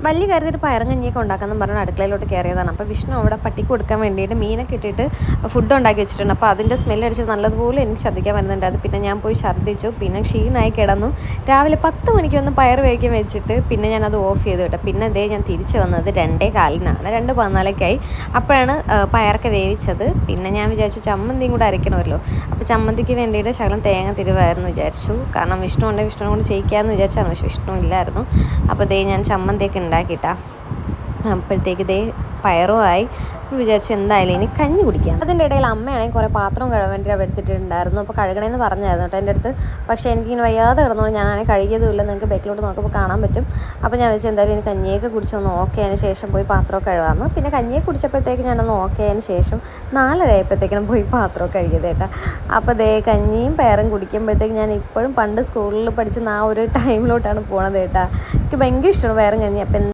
വലിയ കാര്യത്തിൽ പയറും കഞ്ഞിയൊക്കെ ഉണ്ടാക്കാമെന്ന് പറഞ്ഞാൽ അടുക്കളയിലോട്ട് കയറിയതാണ്. അപ്പോൾ വിഷ്ണു അവിടെ പട്ടിക്ക് കൊടുക്കാൻ വേണ്ടിയിട്ട് മീനൊക്കെ ഇട്ടിട്ട് ഫുഡ് ഉണ്ടാക്കി വെച്ചിട്ടുണ്ട്. അപ്പോൾ അതിൻ്റെ സ്മെല്ലടിച്ച് നല്ലതുപോലെ എനിക്ക് ഛർദ്ദിക്കാൻ വരുന്നുണ്ട്. അത് പിന്നെ ഞാൻ പോയി ഛർദ്ദിച്ചു. പിന്നെ ക്ഷീണമായി കിടന്നു. രാവിലെ 10 മണിക്ക് വന്ന് പയർ വേവിക്കാൻ വെച്ചിട്ട് പിന്നെ ഞാനത് ഓഫ് ചെയ്തു കേട്ടോ. പിന്നെ അതേ ഞാൻ തിരിച്ച് വന്നത് 2:15-നാണ്, 2:14-ക്കായി. അപ്പോഴാണ് പയറൊക്കെ വേവിച്ചത്. പിന്നെ ഞാൻ വിചാരിച്ചു ചമ്മന്തിയും കൂടെ അരയ്ക്കണമല്ലോ. അപ്പോൾ ചമ്മന്തിക്ക് വേണ്ടിയിട്ട് ശകലം തേങ്ങ തിരുവായിരുന്നു വിചാരിച്ചു. കാരണം വിഷ്ണു ഉണ്ട്, വിഷ്ണുവിനെ കൊണ്ട് ചെയ്യിക്കാമെന്ന് വിചാരിച്ചാണ്. പക്ഷേ വിഷ്ണു ഇല്ലായിരുന്നു. അപ്പോൾ ദേ ഞാൻ ചമ്മന്തിയൊക്കെ ഉണ്ടാക്കിയിട്ടാ. അപ്പോഴത്തേക്ക് ദേ പയറുമായി. വിചാരിച്ചു എന്തായാലും ഇനി കഞ്ഞി കുടിക്കാം. അതിൻ്റെ ഇടയിൽ അമ്മയാണെങ്കിൽ കുറേ പാത്രം കഴുകാൻ വേണ്ടി അവിടെ എടുത്തിട്ടുണ്ടായിരുന്നു. അപ്പോൾ കഴുകണമെന്ന് പറഞ്ഞായിരുന്നു കേട്ടോ എൻ്റെ അടുത്ത്. പക്ഷേ എനിക്കിങ്ങനെ വയ്യാതെ കിടന്നുകൊണ്ട് ഞാനാണെങ്കിൽ കഴുകിയതുമില്ല. നിങ്ങൾക്ക് ബാക്കിലോട്ട് നോക്കുമ്പോൾ കാണാൻ പറ്റും. അപ്പോൾ ഞാൻ വെച്ചാൽ എന്തായാലും ഇനി കഞ്ഞിയൊക്കെ കുടിച്ചൊന്ന് ഓക്കെ ആയതിന് ശേഷം പോയി പാത്രമൊക്കെ കഴുകാമെന്ന്. പിന്നെ കഞ്ഞിയെ കുടിച്ചപ്പോഴത്തേക്ക് ഞാനൊന്ന് ഓക്കെ ആയതിന് ശേഷം 4:30 ആയപ്പോഴത്തേക്കും പോയി പാത്രമൊക്കെ കഴുകിയത് കേട്ടോ. അപ്പോൾ ദേ കഞ്ഞിയും പയറും കുടിക്കുമ്പോഴത്തേക്ക് ഞാൻ ഇപ്പോഴും പണ്ട് സ്കൂളിൽ പഠിച്ച ആ ഒരു ടൈമിലോട്ടാണ് പോണത് കേട്ടോ. എനിക്ക് ഭയങ്കര ഇഷ്ടമാണ് പയറും കഞ്ഞി. അപ്പം